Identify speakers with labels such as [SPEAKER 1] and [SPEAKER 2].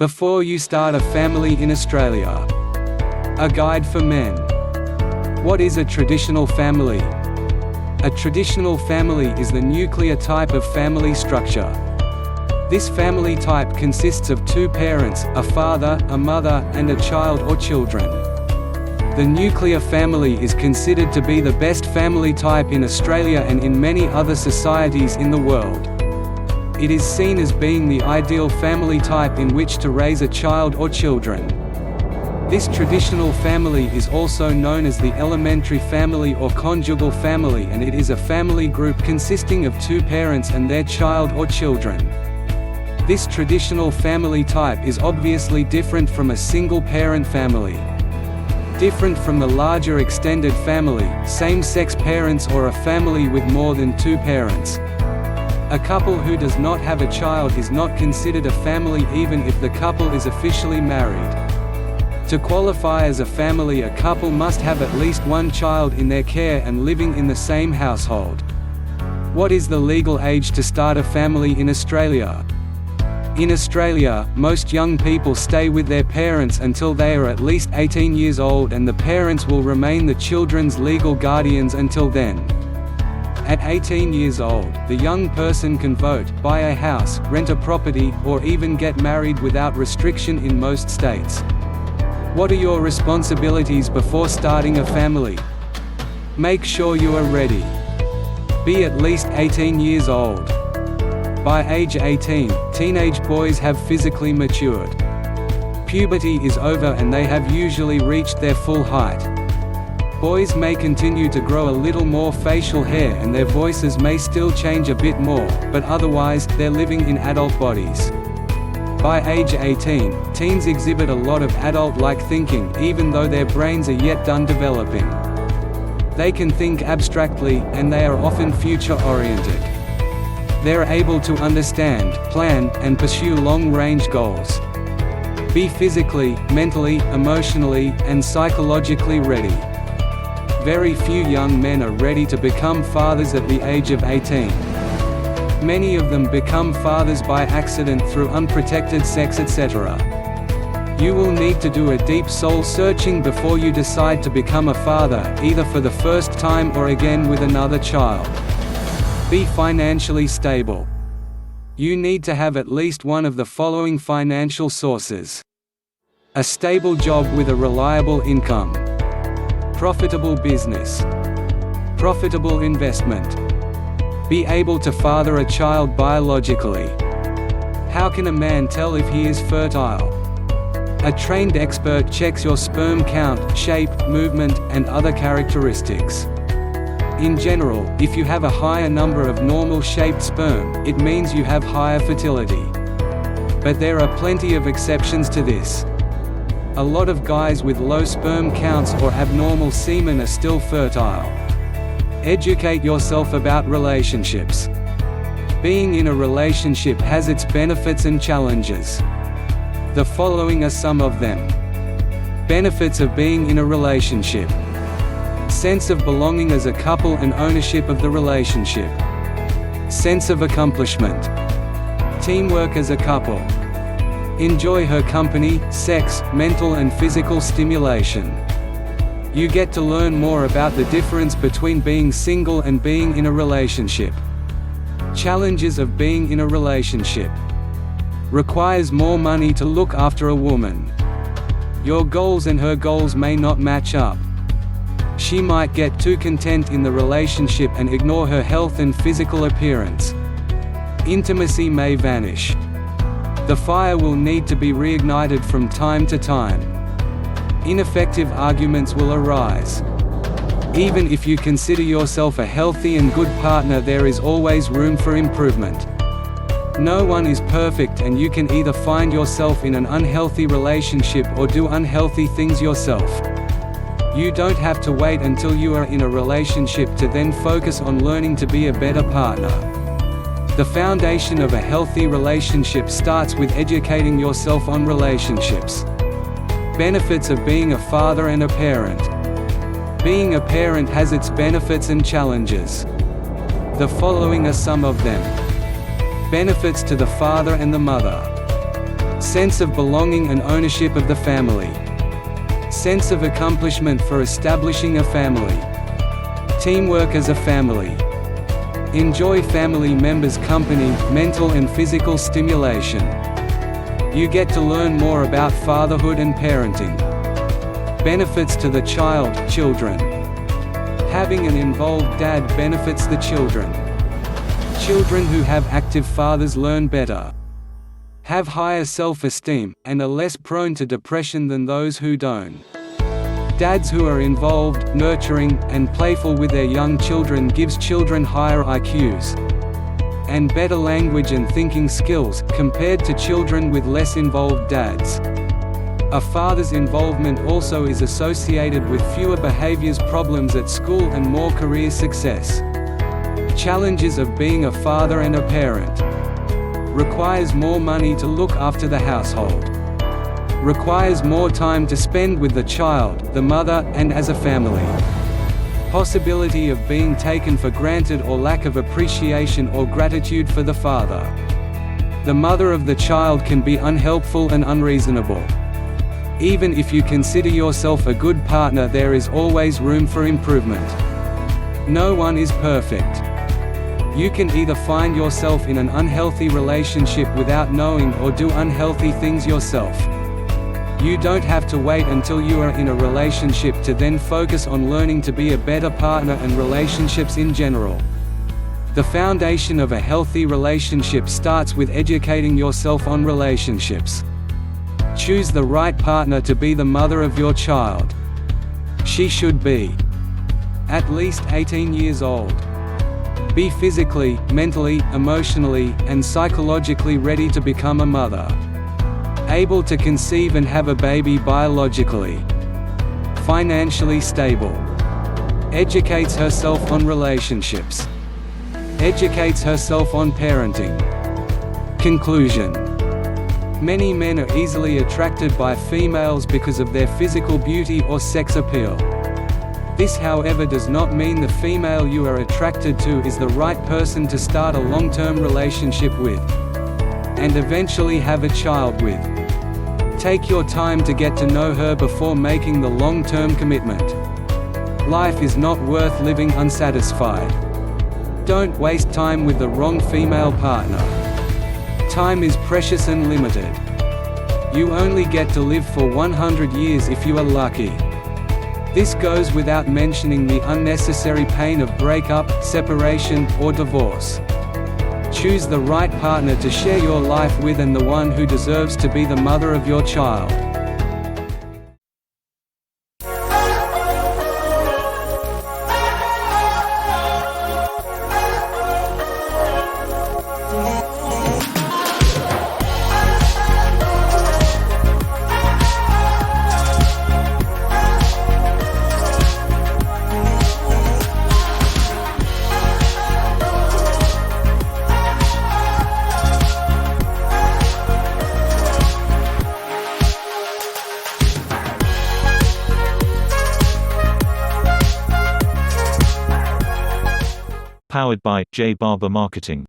[SPEAKER 1] Before you start a family in Australia. A guide for men. What is a traditional family? A traditional family is the nuclear type of family structure. This family type consists of two parents, a father, a mother, and a child or children. The nuclear family is considered to be the best family type in Australia and in many other societies in the world. It is seen as being the ideal family type in which to raise a child or children. This traditional family is also known as the elementary family or conjugal family, and it is a family group consisting of two parents and their child or children. This traditional family type is obviously different from a single-parent family. Different from the larger extended family, same-sex parents, or a family with more than two parents. A couple who does not have a child is not considered a family even if the couple is officially married. To qualify as a family, a couple must have at least one child in their care and living in the same household. What is the legal age to start a family in Australia? In Australia, most young people stay with their parents until they are at least 18 years old, and the parents will remain the children's legal guardians until then. At 18 years old, the young person can vote, buy a house, rent a property, or even get married without restriction in most states. What are your responsibilities before starting a family? Make sure you are ready. Be at least 18 years old. By age 18, teenage boys have physically matured. Puberty is over and they have usually reached their full height. Boys may continue to grow a little more facial hair and their voices may still change a bit more, but otherwise, they're living in adult bodies. By age 18, teens exhibit a lot of adult-like thinking, even though their brains are yet done developing. They can think abstractly, and they are often future-oriented. They're able to understand, plan, and pursue long-range goals. Be physically, mentally, emotionally, and psychologically ready. Very few young men are ready to become fathers at the age of 18. Many of them become fathers by accident through unprotected sex, etc. You will need to do a deep soul-searching before you decide to become a father, either for the first time or again with another child. Be financially stable. You need to have at least one of the following financial sources. A stable job with a reliable income. Profitable business. Profitable investment. Be able to father a child biologically. How can a man tell if he is fertile? A trained expert checks your sperm count, shape, movement, and other characteristics. In general, if you have a higher number of normal-shaped sperm, it means you have higher fertility. But there are plenty of exceptions to this. A lot of guys with low sperm counts or abnormal semen are still fertile. Educate yourself about relationships. Being in a relationship has its benefits and challenges. The following are some of them. Benefits of being in a relationship. Sense of belonging as a couple and ownership of the relationship. Sense of accomplishment. Teamwork as a couple. Enjoy her company, sex, mental and physical stimulation. You get to learn more about the difference between being single and being in a relationship. Challenges of being in a relationship. Requires more money to look after a woman. Your goals and her goals may not match up. She might get too content in the relationship and ignore her health and physical appearance. Intimacy may vanish. The fire will need to be reignited from time to time. Ineffective arguments will arise. Even if you consider yourself a healthy and good partner, there is always room for improvement. No one is perfect, and you can either find yourself in an unhealthy relationship or do unhealthy things yourself. You don't have to wait until you are in a relationship to then focus on learning to be a better partner. The foundation of a healthy relationship starts with educating yourself on relationships. Benefits of being a father and a parent. Being a parent has its benefits and challenges. The following are some of them. Benefits to the father and the mother. Sense of belonging and ownership of the family. Sense of accomplishment for establishing a family. Teamwork as a family. Enjoy family members' company, mental and physical stimulation. You get to learn more about fatherhood and parenting. Benefits to the child, children. Having an involved dad benefits the children. Children who have active fathers learn better, have higher self-esteem, and are less prone to depression than those who don't. Dads who are involved, nurturing, and playful with their young children gives children higher IQs and better language and thinking skills, compared to children with less involved dads. A father's involvement also is associated with fewer behaviors problems at school and more career success. Challenges of being a father and a parent. Requires more money to look after the household. Requires more time to spend with the child, the mother, and as a family. Possibility of being taken for granted or lack of appreciation or gratitude for the father. The mother of the child can be unhelpful and unreasonable. Even if you consider yourself a good partner, there is always room for improvement. No one is perfect. You can either find yourself in an unhealthy relationship without knowing or do unhealthy things yourself. You don't have to wait until you are in a relationship to then focus on learning to be a better partner and relationships in general. The foundation of a healthy relationship starts with educating yourself on relationships. Choose the right partner to be the mother of your child. She should be at least 18 years old. Be physically, mentally, emotionally, and psychologically ready to become a mother. Able to conceive and have a baby biologically. Financially stable. Educates herself on relationships. Educates herself on parenting. Conclusion. Many men are easily attracted by females because of their physical beauty or sex appeal. This, however, does not mean the female you are attracted to is the right person to start a long-term relationship with, and eventually have a child with. Take your time to get to know her before making the long-term commitment. Life is not worth living unsatisfied. Don't waste time with the wrong female partner. Time is precious and limited. You only get to live for 100 years if you are lucky. This goes without mentioning the unnecessary pain of breakup, separation, or divorce. Choose the right partner to share your life with and the one who deserves to be the mother of your child.
[SPEAKER 2] Powered by J Barber Marketing.